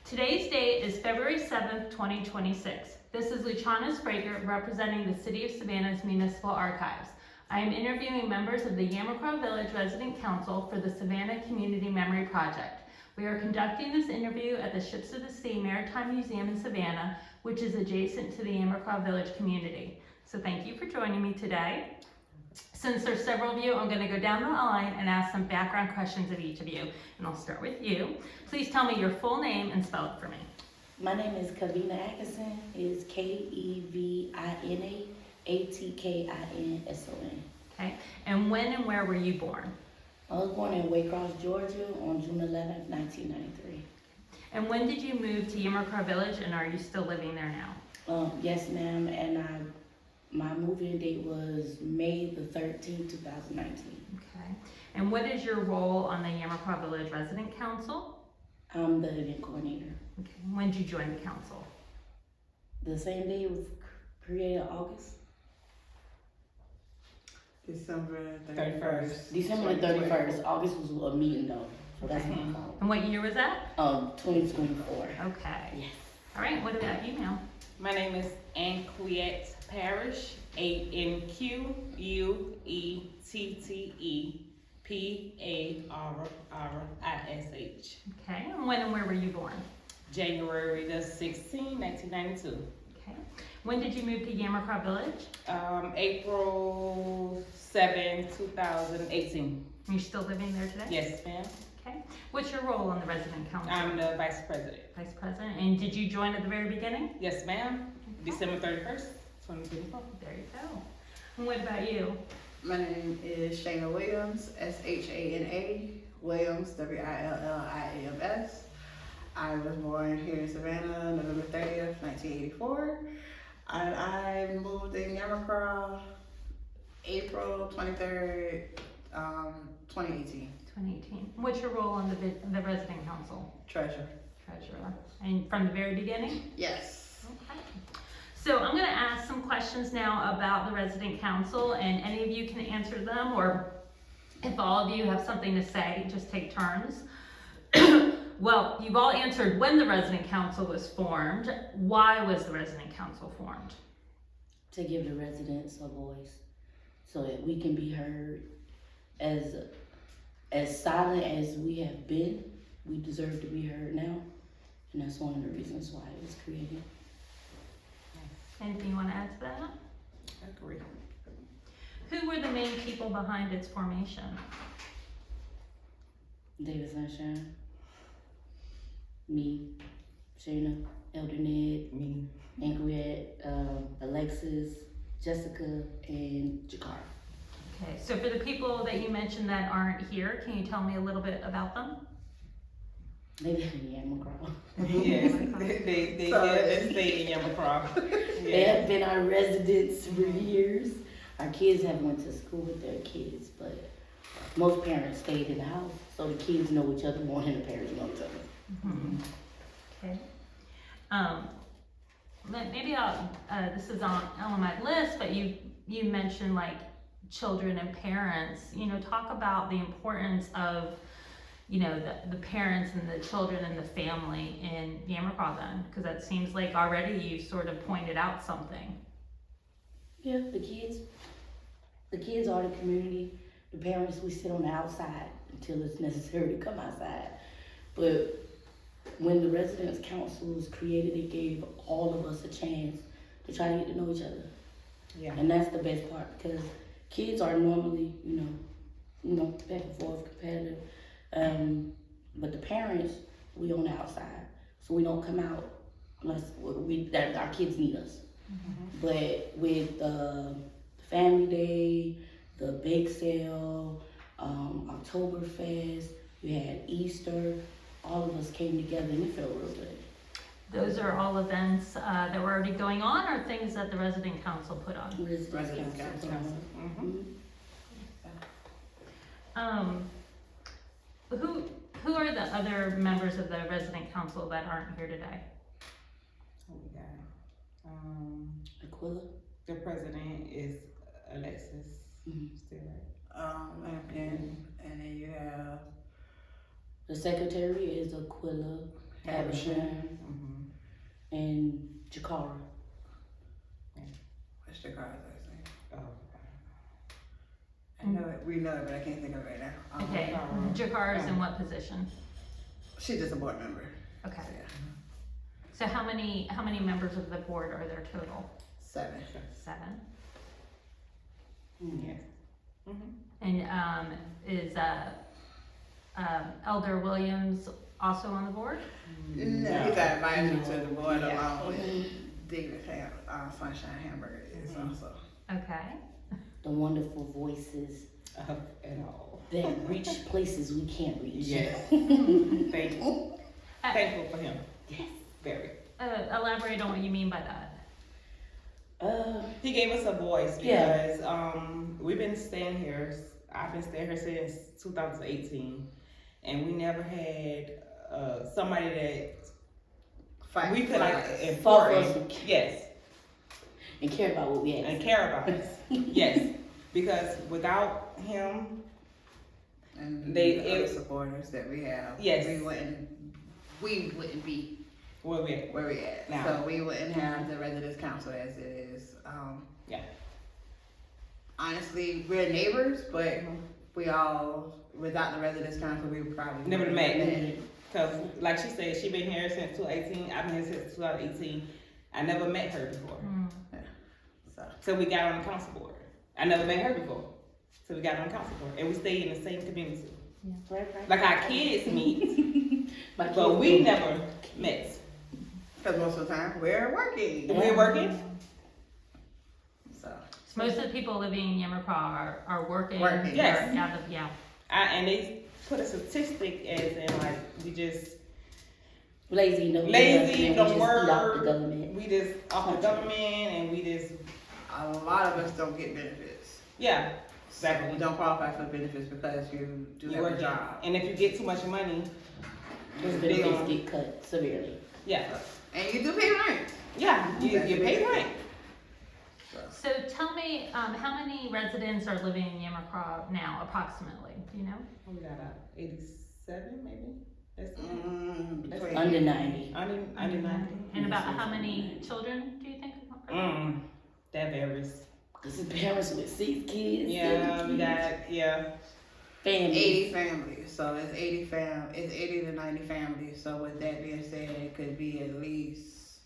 Today's date is February 7th, 2026. This is Luciana Spracher representing the City of Savannah's Municipal Archives. I am interviewing members of the Yamacraw Village Resident Council for the Savannah Community Memory Project. We are conducting this interview at the Ships of the Sea Maritime Museum in Savannah, which is adjacent to the Yamacraw Village community. So thank you for joining me today. Since there's several of you, I'm going to go down the line and ask some background questions of each of you. And I'll start with you. Please tell me your full name and spell it for me. My name is Kavina Atkinson. It is Kevina-Atkinson. Okay. And when and where were you born? I was born in Waycross, Georgia on June 11th, 1993. And when did you move to Yamacraw Village, and are you still living there now? Yes, ma'am. And my moving date was May the 13th, 2019. Okay. And what is your role on the Yamacraw Village Resident Council? I'm the event coordinator. Okay. When did you join the council? The same day it was created, August. December 31st. December 31st. August was a meeting though, so that's my fault. And what year was that? 2024. Okay. Yes. All right. What about you now? My name is Anquiette Parrish, ANQUETTEPARRISH. Okay. And when and where were you born? January the 16th, 1992. Okay. When did you move to Yamacraw Village? April 7, 2018. Are you still living there today? Yes, ma'am. Okay. What's your role on the resident council? I'm the vice president. Vice president. And did you join at the very beginning? Yes, ma'am. December 31st, 2024. There you go. And what about you? My name is Shana Williams, SHANA, Williams, WILLIAMS. I was born here in Savannah, November 30th, 1984. And I moved in Yamacraw, April 23rd, 2018. 2018. What's your role on the resident council? Treasure. Treasurer. And from the very beginning? Yes. Okay. So I'm going to ask some questions now about the resident council, and any of you can answer them, or if all of you have something to say, just take turns. Well, you've all answered when the resident council was formed. Why was the resident council formed? To give the residents a voice so that we can be heard. As silent as we have been, we deserve to be heard now. And that's one of the reasons why it was created. Anything you want to add to that? Agree. Who were the main people behind its formation? David Sunshine, me, Shana, Elder Ned, Me. Anquiette, Alexis, Jessica, and Jakar. Okay, so for the people that you mentioned that aren't here, can you tell me a little bit about them? They live in Yamacraw. Yes, they live and stay in Yamacraw. They have been our residents for years. Our kids have went to school with their kids, but most parents stayed in the house, so the kids know each other more than the parents know each other. Mm-hmm. Okay. Maybe this is on my list, but you mentioned like children and parents. Talk about the importance of the parents and the children and the family in Yamacraw then, because that seems like already you sort of pointed out something. Yeah, the kids are the community. The parents, we sit on the outside until it's necessary to come outside. But when the Residents Council was created, it gave all of us a chance to try to get to know each other. Yeah. And that's the best part, because kids are normally, back and forth, competitive. But the parents, we on the outside, so we don't come out unless our kids need us. Mm-hmm. But with Family Day, the bake sale, Oktoberfest, we had Easter, all of us came together and it felt real good. Those are all events that were already going on, or things that the resident council put on? Resident Council. Mm-hmm. Who are the other members of the resident council that aren't here today? What we got? Aquila. The president is Alexis. Mm-hmm. Still right? And then you have The secretary is Aquila. Habersham, and Jakara. What's the card's last name? Oh. I know it, we know it, but I can't think of it right now. Okay, Jakar's in what position? She's just a board member. Okay, So, yeah. so how many members of the board are there total? 7. 7. Yes. And is Elder Williams also on the board? No, he's an advisor No. to the board Yeah. along with David Sunshine Hamburger is also. Okay. The wonderful voices And all. that reach places we can't reach. Yes. Thankful. Thankful for him. Yes. Very. Elaborate on what you mean by that. He gave us a voice Yeah. because we've been staying here. I've been staying here since 2018, and we never had somebody that Fight we could for like us. Fought enforce. for us. Yes, And care about what we and have. care about us. Yes, because without him, And They- the other it- supporters that we have. Yes. We wouldn't be where we at? where we at. Now. So we wouldn't have the residence council as it is. Yeah. Honestly, we're neighbors, but we all, without the residence council, we would probably Never wouldn't met. have met. Because, like she said, she been here since 2018. I've been here since 2018. I never met her before. So So we got on the council board. I never met her before. So we got on the council board. And we stayed in the same community. Right. Like our kids meet, My but kids we do. never met. because most of the time we're working. We're working. So So most of the people living in Yamacraw are working. Working. Yes. Or out of, yeah. And they put a statistic as in like we just Lazy, no lazy, we don't just eat off the work. government. We just off the government, and we just a lot of us don't get benefits. yeah. So Exactly. you don't qualify for benefits because you do You have work a job. And if you get too much money, Those they benefits don't- get cut severely. yeah, And you do pay rent. yeah, you pay rent. So tell me, how many residents are living in Yamacraw now, approximately? Do you know? We got 87 maybe. That's Between- Under 90. under 90. And about how many children do you think? That varies. This is parents with 6 kids. Yeah, 7 we kids. got yeah. Families. 80 families, so it's 80 to 90 families. So with that being said, it could be at least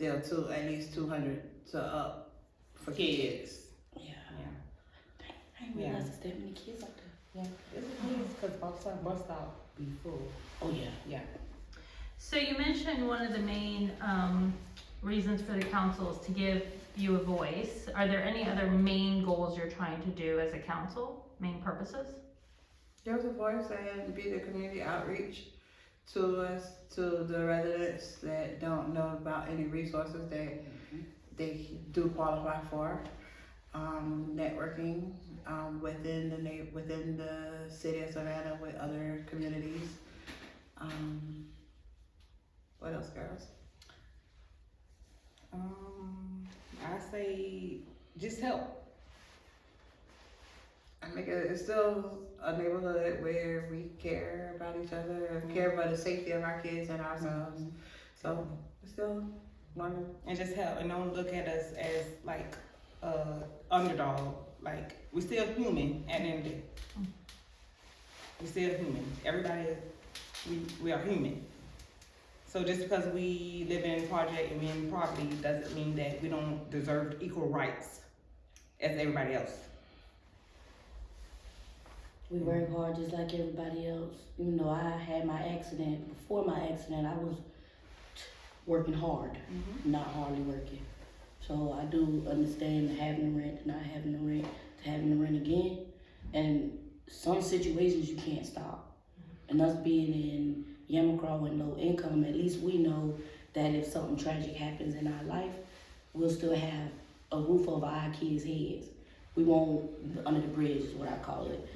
at least 200 to up for kids. Yeah. Yeah. I didn't realize there's that many kids out there. Yeah. It's because bus stop be full. Oh yeah. Yeah. So you mentioned one of the main reasons for the council is to give you a voice. Are there any other main goals you're trying to do as a council, main purposes? There was a voice and be the community outreach to us, to the residents that don't know about any resources that they do qualify for. Networking within the city of Savannah with other communities. What else, girls? I say just help. I think it's still a neighborhood where we care about each other, care about the safety of our kids and ourselves. So it's still learning. And just help, and don't look at us as like underdog. Like we still human at the end of the day. We still human. Everybody, we are human. So just because we live in project and we in poverty doesn't mean that we don't deserve equal rights as everybody else. We work hard just like everybody else. Even though I had my accident, before my accident, I was working hard, not hardly working. So I do understand having the rent, to not having the rent, to having the rent again. And some situations you can't stop. And us being in Yamacraw with low income, at least we know that if something tragic happens in our life, we'll still have a roof over our kids' heads. We won't, under the bridge is what I call it.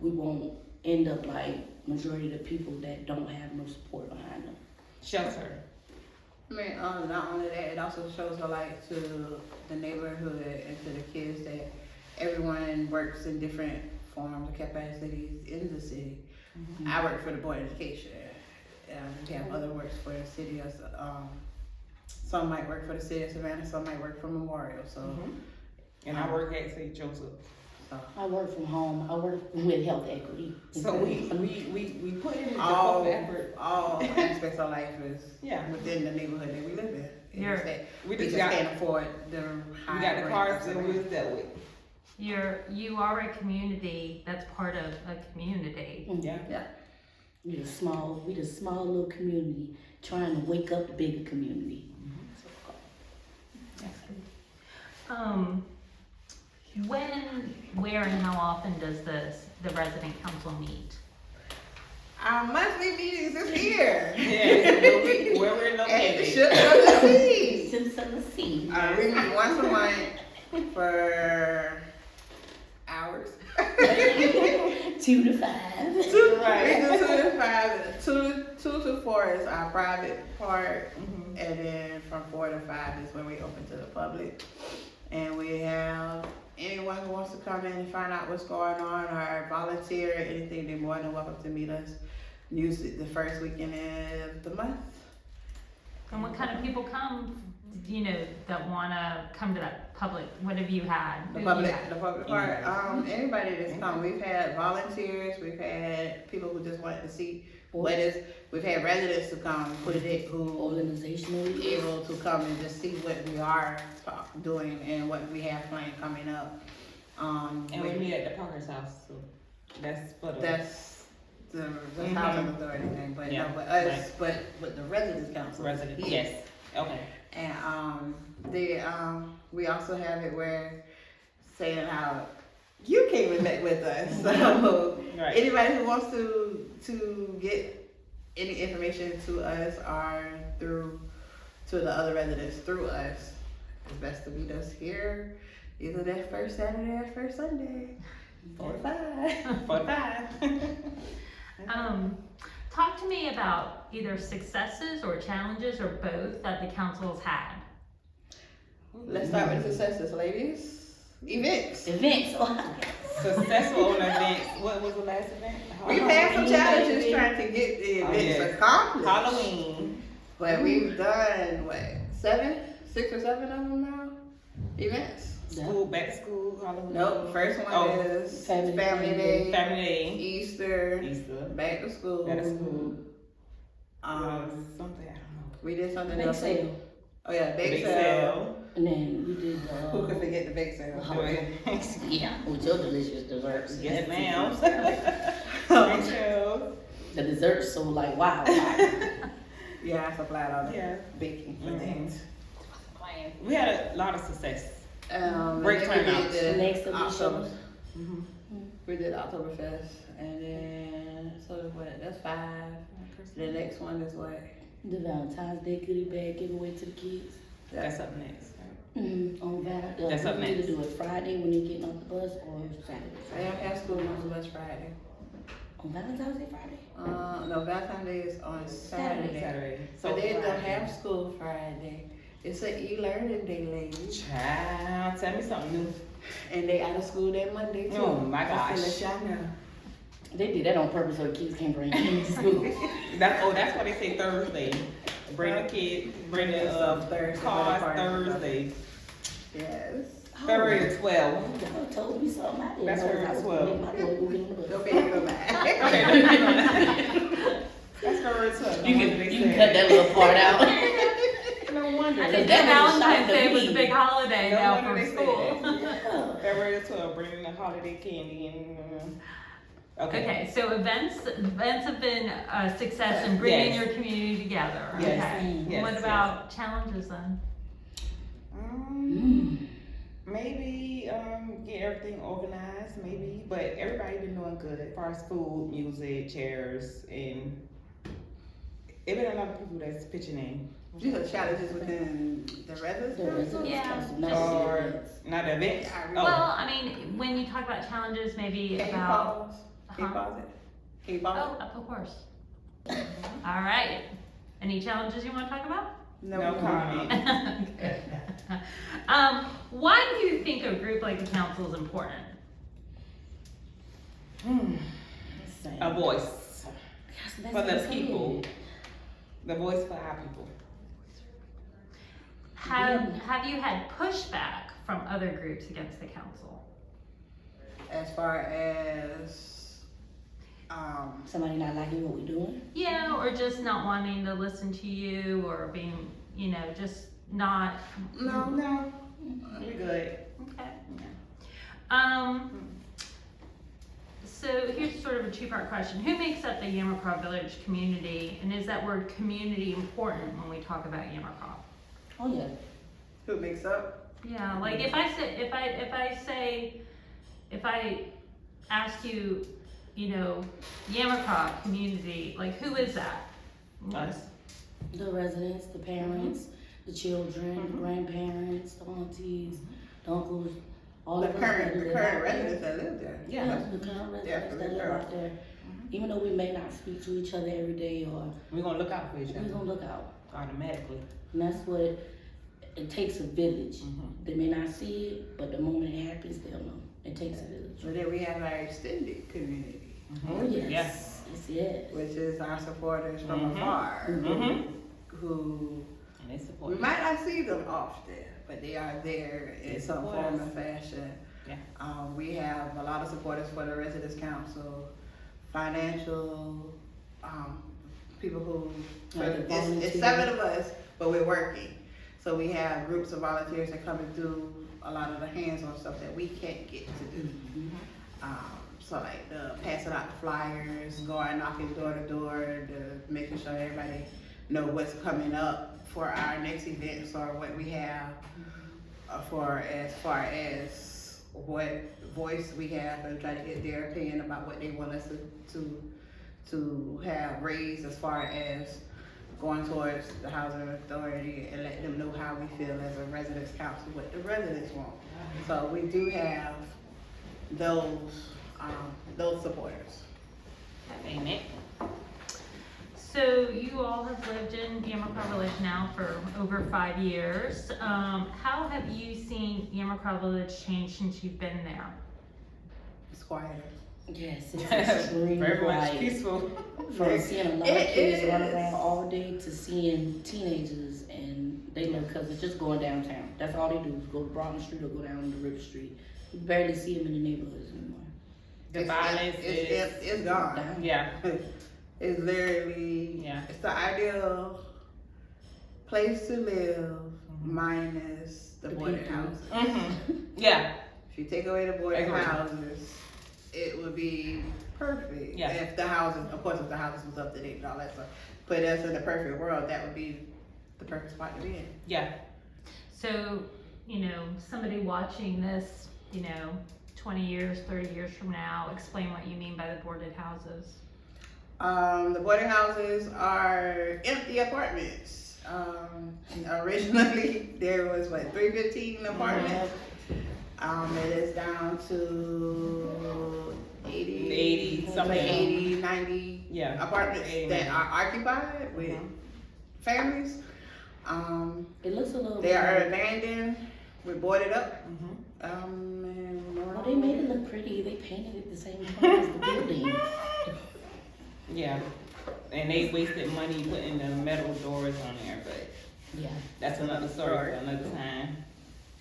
We won't end up like majority of the people that don't have no support behind them. Shelter. I mean, not only that, it also shows a light to the neighborhood and to the kids that everyone works in different forms of capacities in the city. I work for the Board of Education. we have other works for the city of, some might work for the city of Savannah, some might work for Memorial, so. And I work at St. Joseph. I work from home. I work with health equity. So we put in the All, effort. all aspects of life is Yeah. within the neighborhood that we live in. It's You're- that We we just just got, can't afford the high we got the rent cars of that we was dealt with. You are a community that's part of a community. Yeah. We the small little community trying to wake up the bigger community. When, where, and how often does the resident council meet? Our monthly meetings is here. Yeah, where we're At the located. Sugar of the Seas. Since the sea. We meet once a month for hours. 2 to 5. Right. We do 2 to 5. 2 to 4 is our private part, and then from 4 to 5 is when we open to the public. And we have anyone who wants to come in and find out what's going on or volunteer or anything, they're more than welcome to meet us. Usually the first weekend of the month. And what kind of people come, that wanna come to that public? What have you had? The Who have you public, had? the public part, anybody that's come, we've had volunteers, we've had people who just wanted to see what is, we've had residents to come, who Organizationally. able to come and just see what we are doing and what we have planned coming up. And we meet at the Parker's house, so that's for the. That's the housing authority thing, but Yeah, no, but us, but the residents council. Resident, Yeah. yes, okay. And we also have it where saying how you came and met with us. So Right. anybody who wants to get any information to us or through to the other residents through us, it's best to meet us here either that first Saturday or first Sunday. 4 to 5. 45. Talk to me about either successes or challenges or both that the council's had. Let's start with successes, ladies. Events. Successful on events. What was the last event? We've had some challenges trying to get the events yes. accomplished. Halloween. But we've done, 6 or 7 of them now? Events. School, back to school, Halloween. Nope, first one is Family Day, Family Day. Easter, Back to School. Back to school. Something, I don't know. we did something Bake else. sale. Oh yeah, Bake bake sale. And then we did Who could forget the bake sale? yeah, with your delicious desserts. Yes, ma'am. Thank you. The desserts so like wow. Yeah, I supplied all the Yeah. baking for Mhm. that. We had a lot of success. and Great then we turnout. did the Next of the October. shows. We did Oktoberfest, and then so what? That's 5. The next one is what? The Valentine's Day goodie bag giveaway to the kids. That's up next. Right? On Valentine's. That's up We either next. do it Friday when you're getting off the bus or I Saturday. have school on last Friday. On Valentine's Day Friday. No, Valentine's Day is on Saturday. Saturday. So they don't Friday. have school Friday. It's an e-learning day, ladies. Child, tell me something new. And they out of school that Monday too. Oh, my Just to gosh. let y'all know. They did that on purpose so the kids can't bring kids to school. That's why they say Thursday. Bring the kids, bring the Thursday, cars party. Thursday. Yes. February the 12th. Y'all told me something I didn't That's know. where I was it's gonna well. make my boy go get on the bus. Don't be able to back. That's February 12th. You can cut that little part out. No wonder. I think that was a Valentine's shock to Day was a me. big holiday No now wonder for they said school. Yeah. February the 12th, bringing the holiday candy and. Okay, so events have been a success in bringing Yes. your community together. Yes. Okay. Yes, What yes. about challenges then? Maybe get everything organized, maybe, but everybody been doing good as far as food, music, chairs, and it been a lot of people that's pitching in. These are challenges within the residents. The residents Yeah. council, not Or the events. not events. Oh. Well, I mean, when you talk about challenges, maybe Can you about. pause? Can you Huh? pause it? Can you pause Oh, of course. All right. Any challenges you want to talk about? it? No comment. Why do you think a group like the council is important? A voice That's for what the I people. said. The voice for our people. Have you had pushback from other groups against the council? As far as, Somebody not liking what we doing? Yeah, or just not wanting to listen to you, or being, just not. no, We good. Okay. Yeah. So here's sort of a two-part question. Who makes up the Yamacraw Village community, and is that word community important when we talk about Yamacraw? Oh, yeah. who makes up? Yeah, like if I ask you, Yamacraw community, like who is that? Us. The residents, the parents, the children, the grandparents, the aunties, the uncles, all The of us current, that the live current out residents there. that live there. Yeah. Yeah, the current residents that Definitely live out there. Even though we may not speak to each other every day, or We're gonna look out for each we're other gonna look out. automatically. And that's what it takes a village. Mhm. They may not see it, but the moment it happens, they'll know. It takes a village. So then we have our extended community, Oh, yes. Yes. which is our supporters from Mhm. afar, Mm-hmm. who And they support we us. might not see them often, but they are there in They some support form us. or fashion. Yeah. We have a lot of supporters for the Residents Council, financial, people who, Like the it's 7 of us, but we're working. So we have groups of volunteers that come and do a lot of the hands-on stuff that we can't get to do. So like the passing out the flyers, going knocking door to door, the making sure everybody know what's coming up for our next events or what we have for as far as what voice we have, and try to get their opinion about what they want us to have raised as far as going towards the housing authority and let them know how we feel as a residents council, what the residents want. So we do have those supporters. Amen. So you all have lived in Yamacraw Village now for over 5 years. How have you seen Yamacraw Village change since you've been there? It's quieter. Yes, it's extremely Very much quiet. peaceful. From seeing a lot of It kids run is. around all day to seeing teenagers, and they live because it's just going downtown. That's all they do is go to Broadman Street or go down to River Street. You barely see them in the neighborhoods anymore. The violence is, It's gone. Down. yeah, It's literally, Yeah. it's the ideal place to live minus the The boarding people. houses. mm-hmm. Yeah, If you take away the boarding Agree. houses, it would be perfect. Yeah. If the houses, of course, if the houses was up to date and all that stuff. Put us in the perfect world, that would be the perfect spot to be in. yeah. So, somebody watching this, 20 years, 30 years from now, explain what you mean by the boarded houses. The boarding houses are empty apartments. Originally, there was 315 apartments. It is down to 80, something. 80, 90 Yeah. apartments 80, that 90. are occupied with families. It looks a little. They are abandoned, we boarded up. Mm-hmm. Well, they made it look pretty. They painted it the same color as the building. Yeah. And they wasted money putting the metal doors on there, but Yeah. that's another story for another time.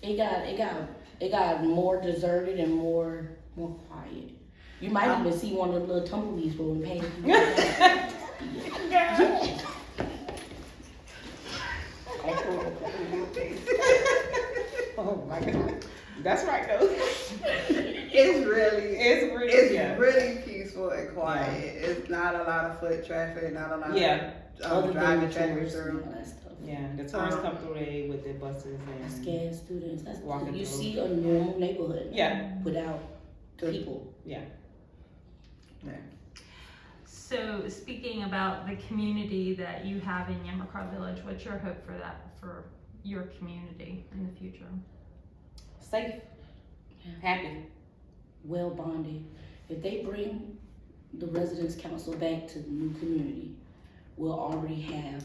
It got more deserted and more quiet. You might even see one of the little tumbleweeds rolling past you. Yeah. Oh my God. That's right though. It's really, yeah. really peaceful and quiet. It's not a lot of foot traffic, not a lot Yeah. Other of than driving the traffic tourists and through. all that stuff. Yeah. The tourists come through there with their buses and Scan students. That's Walking you through. see a normal neighborhood. Yeah. Without people. yeah. So speaking about the community that you have in Yamacraw Village, what's your hope for your community in the future? Safe. Yeah. Happy. Well bonded. If they bring the residents council back to the new community, we'll already have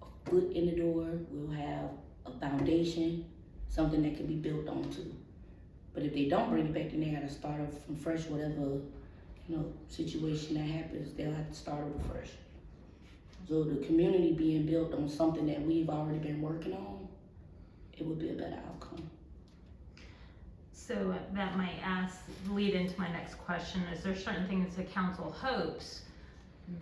a foot in the door. We'll have a foundation, something that can be built onto. But if they don't bring it back, then they gotta start off from fresh, whatever, situation that happens, they'll have to start over fresh. So the community being built on something that we've already been working on, it would be a better outcome. So that might lead into my next question. Is there certain things the council hopes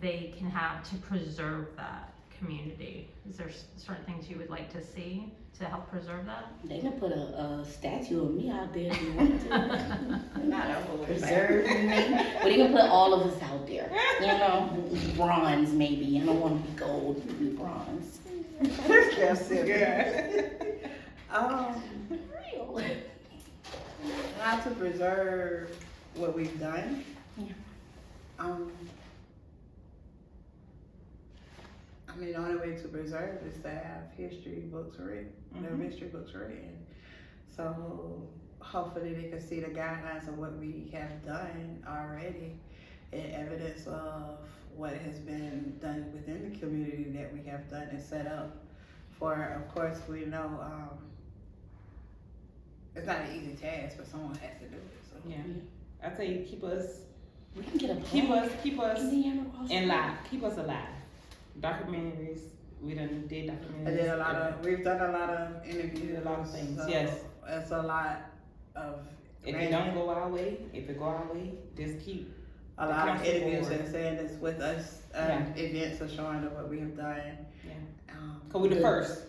they can have to preserve that community? Is there certain things you would like to see to help preserve that? They can put a statue of me out there if you want to. Not a whole Preserve me. But they can put all of us out there. You know, bronze maybe. I don't want to be gold, maybe bronze. That's it. Real. How to preserve what we've done. Yeah. I mean, the only way to preserve is to have history books written, history books written. So hopefully they can see the guidelines of what we have done already and evidence of what has been done within the community that we have done and set up. For, of course, we know it's not an easy task, but someone has to do it. So. Yeah. I tell you, keep us We can get a in live. Keep us alive. Documentaries. We done did documentaries. We've done a lot of interviews. We did a lot of things. So Yes. It's a lot of. If it don't go our way, if it go our way, just keep A the lot of council interviews board. and saying this with us, events are showing of what we have done. Yeah. Cause we the first.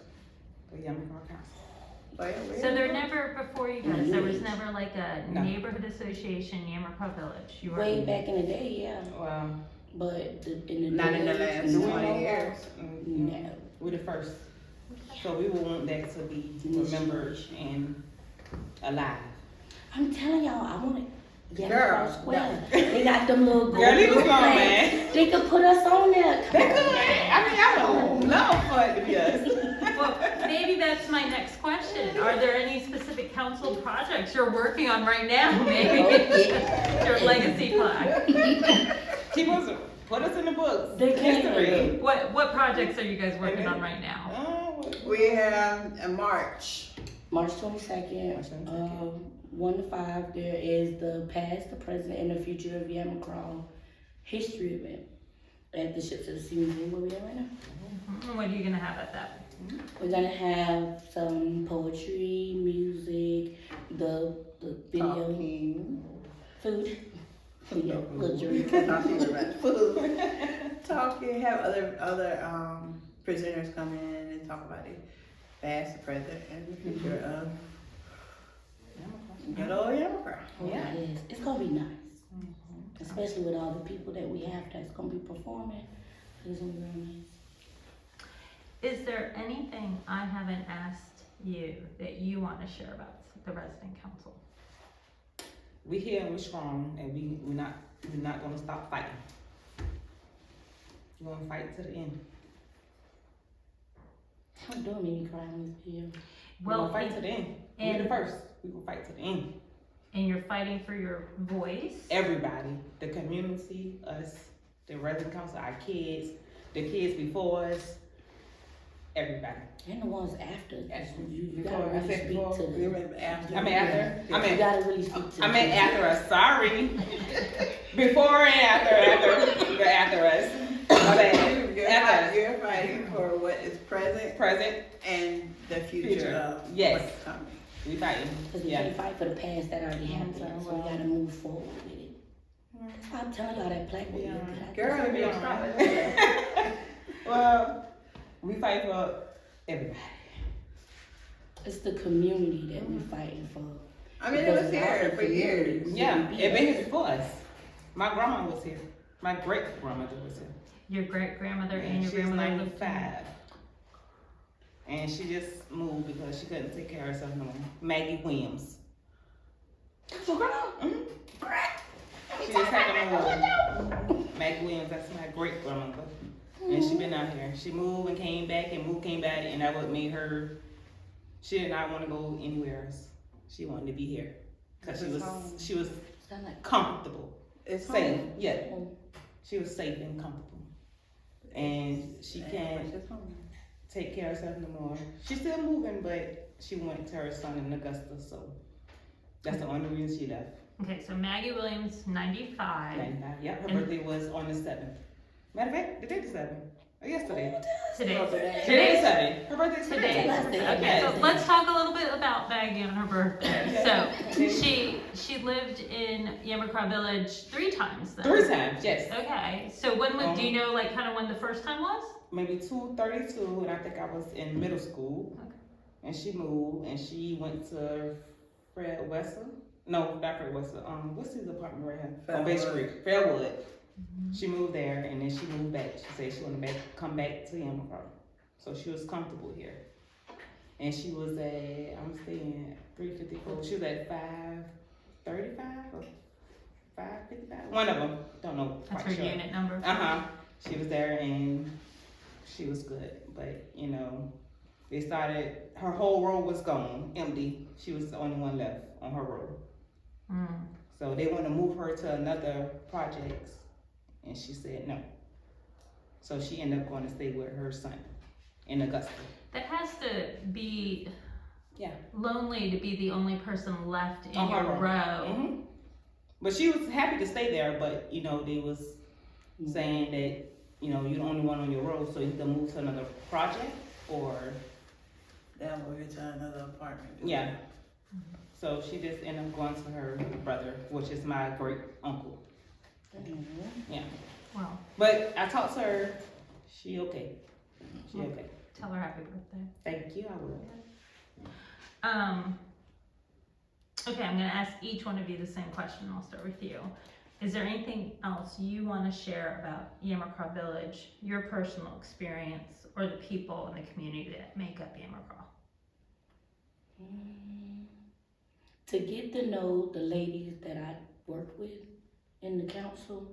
The Yamacraw Council. So there never, before you guys, there was Mhm. never like a No. neighborhood association, Yamacraw Village. You were Way back in the day, yeah. Wow. But in the Not in the last no. 20 years. No. We the first. So we will want that to be remembered and alive. I'm telling y'all, I want it. Yeah, Girl, Square. They got them little gold. Girl, leave us little alone, flags. man. They could put us on there. They could. I mean, I would love for it to be us. Well, maybe that's my next question. Are there any specific council projects you're working on right now? Maybe your legacy flag. Keep us, put us in the books. They can't. History. What projects are you guys working on right now? We have a March. March 22nd, March 22nd. 1 to 5, there is the past, the present, and the future of Yamacraw history event at the Ships of the Sea Museum where we are right now. What are you gonna have at that? We're gonna have some poetry, music, the video, food, yeah, little drink. Talking about food. Talking, have other presenters come in and talk about the past, the present, and the future of good old Yamacraw. Yeah. Yes, it's gonna be nice, especially with all the people that we have that's gonna be performing. It's gonna be real nice. Is there anything I haven't asked you that you want to share about the resident council? We here and we're strong, and we're not gonna stop fighting. We're gonna fight to the end. Don't do it, make me cry on this video. We're gonna fight to the end. We're the first. We're gonna fight to the end. And you're fighting for your voice? Everybody, the community, us, the resident council, our kids, the kids before us, everybody. And the ones after, you Before, gotta I really said speak before. to We them. went after. I mean after. You gotta really speak to I meant them. after us. Sorry. Before and after us. My bad. You're fighting for what is present Present. and the future of Yes. what's coming. We fighting. Because we Yeah. can't fight for the past that already happened, so we gotta move forward with it. That's why I'm telling y'all that plaque would be a good idea. Girl, Be you all stop right. it. Well, we fight for everybody. It's the community that we're fighting for. I mean, it was here for years. Yeah, it been here before us. My grandma was here. My great grandmother was here. Your great grandmother and your She's grandmother lived here? 95. And she just moved because she couldn't take care of herself no more. Maggie Williams. So girl, She just had to move. Maggie Williams, that's my great grandmother. And she been out here. She moved and came back and moved, came back, and that what made her, she did not want to go anywhere else. She wanted to be here. Cause she was sound like comfortable. It's Safe, home. yeah. She was safe and comfortable. And she can't It's home. take care of herself no more. She's still moving, but she went to her son in Augusta, so that's the only reason she left. Okay, so Maggie Williams, 95. 95. Yep, her And- birthday was on the 7th. Matter of fact, the day the 7th. Yesterday. Today. Today's Sunday. Her birthday's Today. today. Okay, so Yes. let's talk a little bit about Maggie on her birthday. So she lived in Yamacraw Village 3 times then. 3 times, yes. Okay, so when would, do you know like kind of when the first time was? Maybe 2:32, and I think I was in middle school. Okay. And she moved, and she went to Fred Wesson. No, not Fred Wesson. What's his apartment right here? On Bay Street, Fairwood. She moved there, and then she moved back. She said she wanted to come back to Yamacraw, so she was comfortable here. And she was at, I'm staying at 354. She was at 535 or 555. One of them, don't know. That's quite her sure. unit number. She was there, and she was good, but you know, they started. Her whole row was gone, empty. She was the only one left on her row. So they want to move her to another project, and she said no. So she ended up going to stay with her son in Augusta. That has to be Yeah. lonely to be the only person left in On her your row. But she was happy to stay there, but you know, they was saying that, you know, you're the only one on your row, so you can move to another project or Then move it to another apartment. yeah. So she just ended up going to her brother, which is my great uncle. Yeah. Well, But I talked to her. She okay. She okay. tell her happy birthday. Thank you. I will. Okay, I'm gonna ask each one of you the same question. I'll start with you. Is there anything else you want to share about Yamacraw Village, your personal experience, or the people in the community that make up Yamacraw? To get to know the ladies that I work with in the council,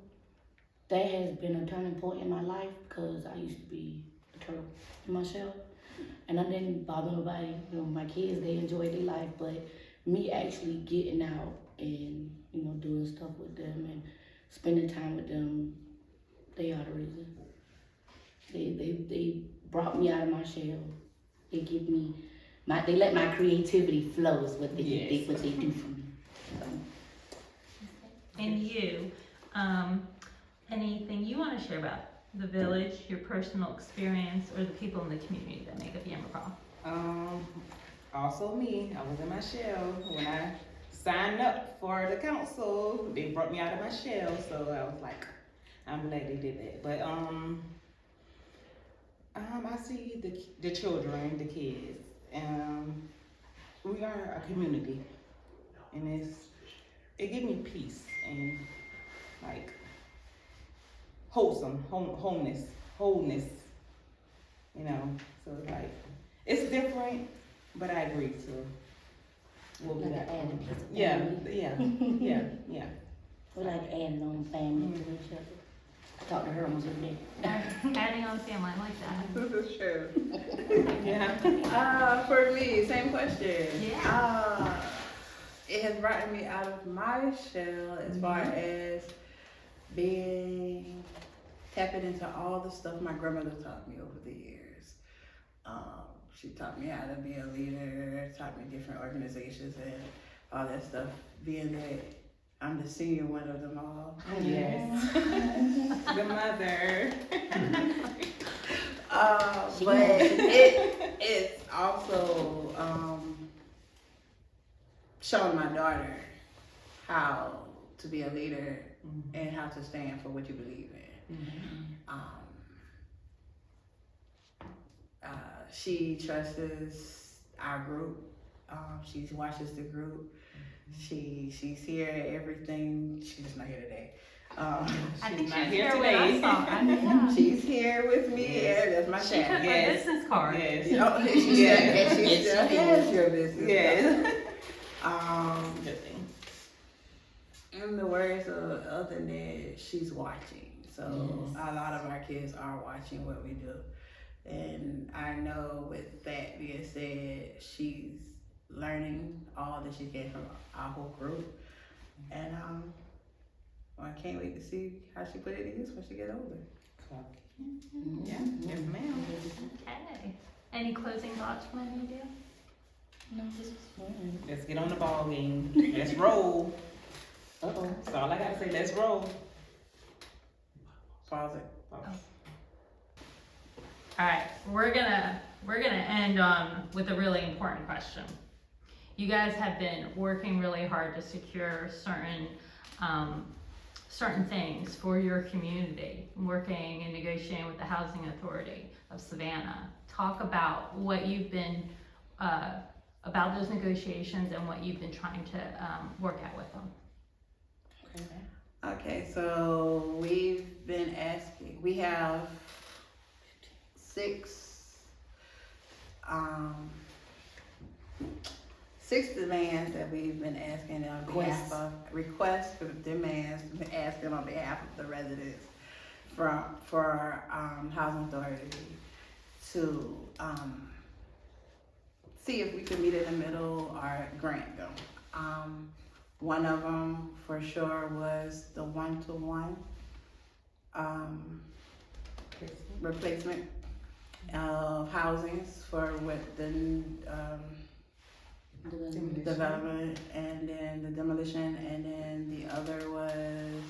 that has been a turning point in my life because I used to be a turtle myself. And I didn't bother nobody. You know, my kids, they enjoyed their life, but me actually getting out and, you know, doing stuff with them and spending time with them, they are the reason. They brought me out of my shell. They give me they let my creativity flow is what they what they do for me. So. And you, anything you want to share about the village, your personal experience, or the people in the community that make up Yamacraw? Also me. I was in my shell when I signed up for the council. They brought me out of my shell, so I was like, I'm glad they did that. But I see the children, the kids. We are a community, and it gives me peace and like wholeness, you know. So it's like it's different, but I agree to what we Like got. an added piece of Yeah. We like adding on family to each other. I talk to her almost every day. Adding on family, I like that. This is true. Yeah. For me, same question. Yeah. It has brought me out of my shell as far as tapping into all the stuff my grandmother taught me over the years. She taught me how to be a leader, taught me different organizations and all that stuff. Being that I'm the senior one of them all. Yes. The mother. But it's also showing my daughter how to be a leader and how to stand for what you believe in. She trusts our group. She watches the group. She's here at everything. She's not here today. I think not she's here here when I today. saw her. Yeah. She's here with me, Yes. and that's my She took chat. my Yes. business card. Yes. She Yes, still she has did. your business. Yes. Good thing. In the words of other Ned, she's watching. So a lot of our kids are watching what we do. And I know with that being said, she's learning all that she can from our whole group. And I can't wait to see how she put it to use when she gets older. Yeah. Yes, ma'am. Okay. Any closing thoughts from any of you? No, this was fun. Let's get on the ball game. Let's roll. Uh-oh. That's all I gotta say. Let's roll. Pause it. Pause. All right, we're gonna end with a really important question. You guys have been working really hard to secure certain things for your community, working and negotiating with the Housing Authority of Savannah. Talk about what you've been about those negotiations and what you've been trying to work out with them. Okay, so we've been asking, we have six demands that we've been asking on behalf of, requests for demands, asking on behalf of the residents for Housing Authority to see if we can meet in the middle or grant them. One of them for sure was the one-to-one replacement of housings for what the development, and then the demolition, and then the other was,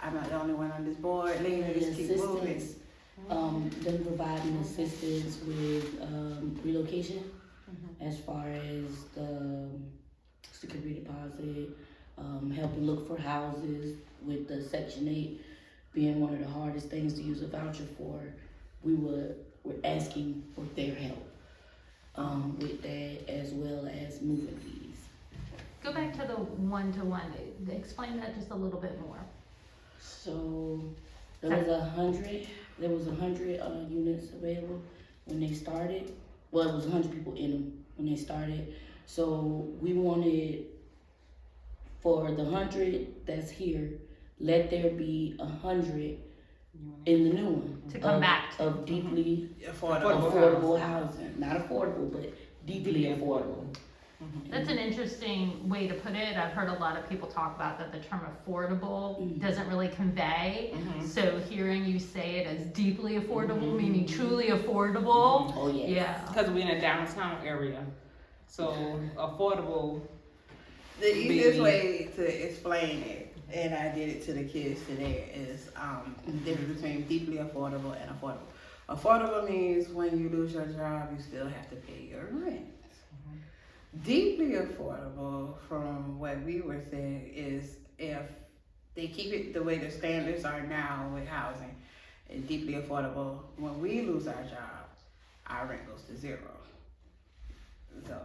I'm not the only one on this board, ladies, keep moving. Them providing assistance with relocation, as far as the security deposit, helping look for houses, with the Section 8 being one of the hardest things to use a voucher for. We're asking for their help with that, as well as moving fees. Go back to the one-to-one. Explain that just a little bit more. So there was 100 units available when they started. Well, it was 100 people in them when they started. So we wanted, for the 100 that's here, let there be 100 in the new one. To come back to. Of deeply Affordable housing. Not affordable, but deeply affordable. That's an interesting way to put it. I've heard a lot of people talk about that the term affordable doesn't really convey. So hearing you say it as deeply affordable, meaning truly affordable. Oh yeah. Yeah. Because we're in a downtown area, so affordable. The easiest way to explain it, and I did it to the kids today, is the difference between deeply affordable and affordable. Affordable means when you lose your job, you still have to pay your rent. Deeply affordable, from what we were saying, is if they keep it the way the standards are now with housing, and deeply affordable, when we lose our job, our rent goes to zero. So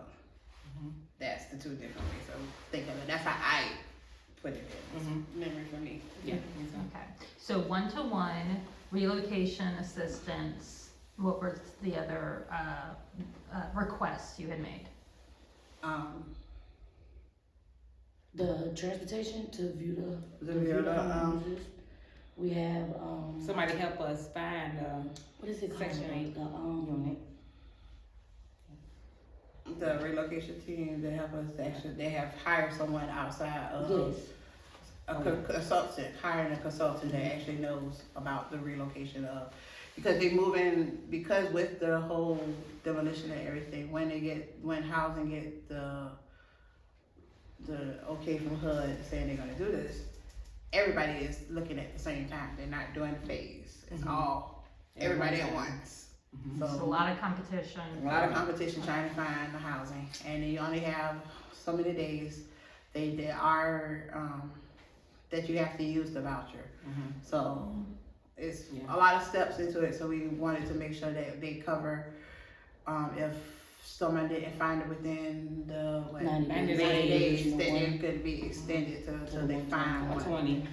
that's the two different ways of thinking of it. That's how I put it in. It's memory for me. Yeah. Okay. So one-to-one, relocation assistance. What were the other requests you had made? The transportation to view the houses. We have Somebody help us find what is it called? Section 8 The unit. The relocation team, they help us, they have hired someone outside of a consultant, hiring a consultant that actually knows about the relocation of, because they move in, because with the whole demolition and everything, when housing get the okay from HUD saying they're gonna do this, everybody is looking at the same time. They're not doing the phase. It's all everybody at once. So a lot of competition. A lot of competition trying to find the housing, and you only have so many days. They are that you have to use the voucher. So it's a lot of steps into it. So we wanted to make sure that they cover if someone didn't find it within the 90 days, that it could be extended till they find one. 20.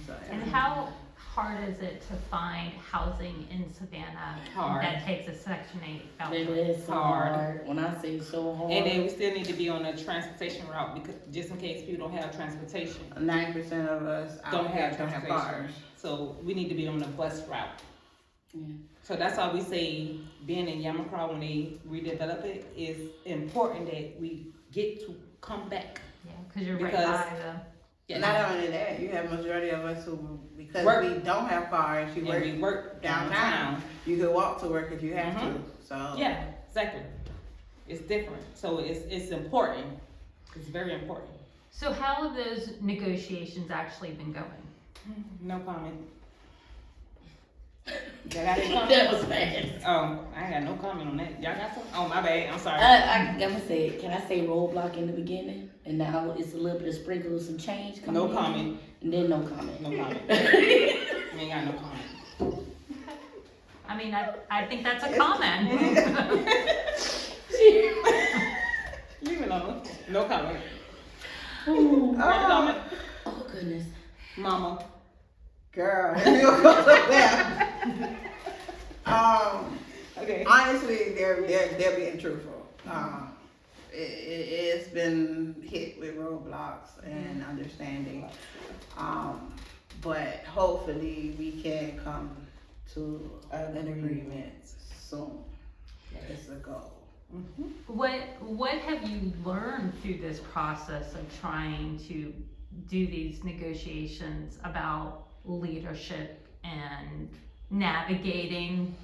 So, And how hard is it to find housing in Savannah that takes a Section 8 voucher? Baby, it's so hard. When I say so hard. And then we still need to be on a transportation route, because just in case people don't have transportation. 9% of us Don't out have there don't have transportation. cars. So we need to be on a bus route. Yeah. So that's why we say being in Yamacraw, when they redevelop it, is important that we get to come back. Yeah, because you're right Because- by the. Yeah. Not only that, you have majority of us who, because Work. we don't have cars, And we work downtown. You could walk to work if you have to. So Yeah, exactly. It's different. So it's important. It's very important. So how have those negotiations actually been going? No comment. That I didn't comment? That was fast. Oh, I ain't got no comment on that. Y'all got some? Oh, my bad. I'm sorry. I'm gonna say, can I say roadblock in the beginning? And now it's a little bit of sprinkle of some change coming No in, comment. and then no comment. No comment. We ain't got no comment. I mean, I think that's a comment. Leave it alone. No comment. Ooh. Oh, Oh goodness. Mama. girl, you go to that. Okay. Honestly, they're being truthful. It's been hit with roadblocks and understanding. But hopefully we can come to an agreement soon. That's the goal. What have you learned through this process of trying to do these negotiations about leadership and navigating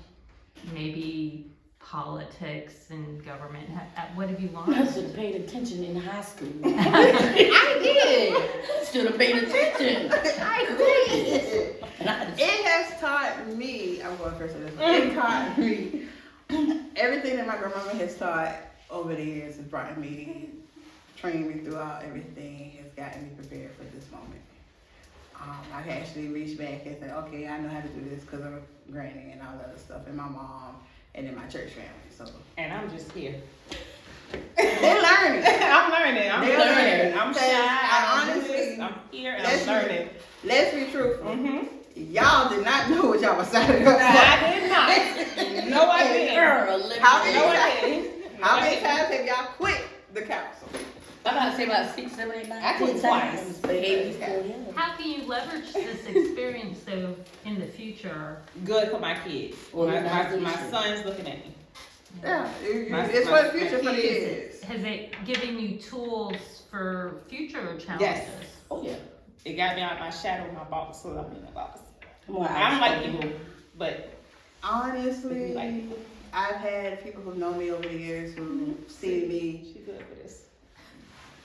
maybe politics and government? What have you I learned? should have paid attention in high school. I did. Should have paid attention. I did. It has taught me, I'm going first on this one. It taught me everything that my grandmama has taught over the years has brought me, trained me throughout everything, has gotten me prepared for this moment. I can actually reach back and say, okay, I know how to do this because of granny and all that other stuff, and my mom, and then my church family. So And I'm just here. they're learning. I'm learning. They're learning. I'm Because shy. honestly, I'm here and I'm learning. Let's be truthful. Mm-hmm. Y'all did not know what y'all was signing up for. I did not. No, I didn't. Girl, let me How tell many No, you. I didn't. How many times have y'all quit the council? I'm about to say about 6, 7, 8, 9, I quit 10 twice. times. But hey, we still here. How can you leverage this experience though in the future? Good for my kids. Well, My son's looking at me. Yeah, My- it's my- for the future my for the kids. kids. Has it given you tools for future challenges? Yes. Oh yeah. It got me out my shadow, my box, so I'm in the box. More I don't like outspoken. people, but Honestly, Like people. I've had people who've known me over the years who see me. she's good for this.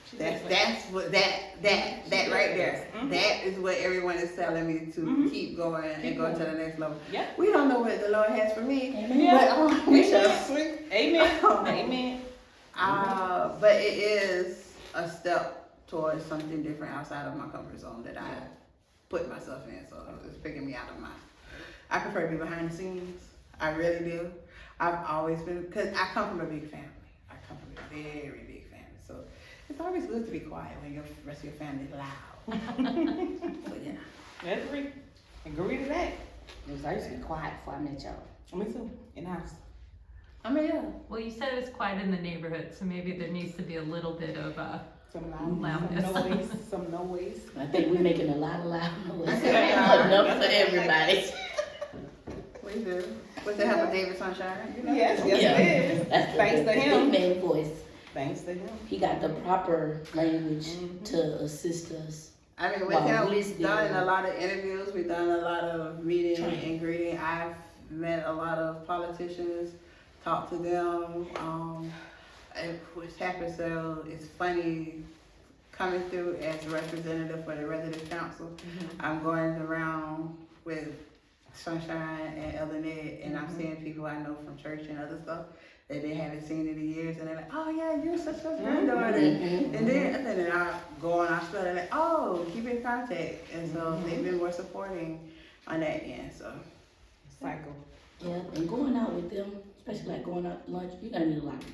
She's That's good for that's what that right there. Mhm. That is what everyone is telling me to Mhm. keep going and Keep go to going. the next level. Yeah. We don't know what the Lord has for me, Amen. but we shall see. Amen. Amen. But it is a step towards something different outside of my comfort zone that I put myself in. So it's picking me out of my. I prefer to be behind the scenes. I really do. I've always been, because I come from a big family. I come from a very big family. So it's always good to be quiet when the rest of your family is loud. So yeah. Agree to that. I used to be quiet before I met y'all. Me too. In the house. I mean, yeah. Well, you said it was quiet in the neighborhood, so maybe there needs to be a little bit of Some loud, Loudness. some noise, some noise. I think we're making a lot of loud noise. Yeah. Enough for everybody. We do. With the help of David Sunshine. You know? Yes, yes Yeah. it is. That's the Thanks to big him. man voice. Thanks to him. He got the proper language Mhm. to assist us. I mean, with Wow, him, we we've done a lot of interviews. We've done a lot of meeting and greeting. I've met a lot of politicians, talked to them. And which happens, so it's funny coming through as a representative for the resident council. I'm going around with Sunshine and Elder Ned, and I'm seeing people I know from church and other stuff that they haven't seen in years, and they're like, "Oh yeah, you're such a granddaughter." Mhm. And then I go on Australia, they're like, "Oh, keep in contact," and so they've been more supporting on that end. So Cycle. Yeah, and going out with them, especially like going out to lunch, you gotta meet a lot of people.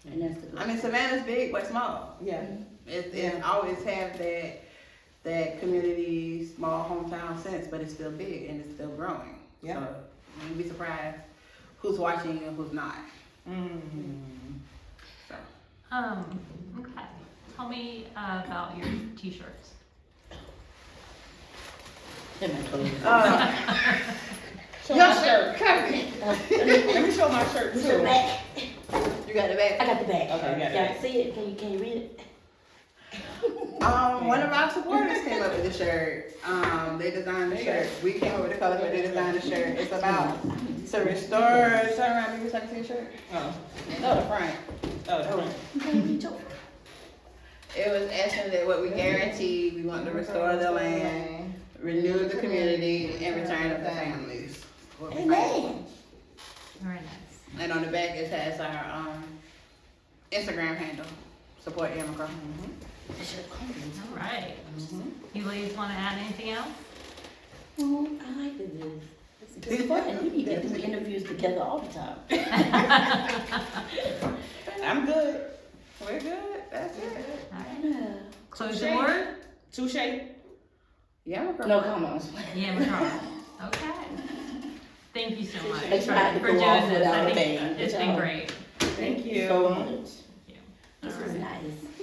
And that's the good. I mean, Savannah's big but small. Yeah. It's always have that community, small hometown sense, but it's still big and it's still growing. Yeah. So you'd be surprised who's watching and who's not. Mm-hmm. So. okay. Tell me about your t-shirts. And my clothes. Show Your my shirt, cover it. Let me show my shirt What's too. your back? You got the back. I got the back. Okay, you got the Y'all back. see it? Can you read it? One of our supporters came up with the shirt. They designed the shirt. We came up with the colors, but they designed the shirt. It's about to restore. Turn around, give me a second shirt. Oh. No, the front. Oh. You can't read your. It was asking that what we guarantee. We want to restore the land, renew the community, and return of the families. Amen. Very nice. And on the back, it has our, Instagram handle, support Yamacraw. All right. You ladies want to add anything else? Oh, I like this. It's fun. We need to do interviews together all the time. I'm good. We're good, that's it. All right. Yeah. Closing word? Touche. Yamacraw. No comments. Yeah, Yamacraw. Okay. Thank you so much They tried to for go doing off this. without I a think bang. it's been great. Thank you so much. Thank you. This All was right. nice.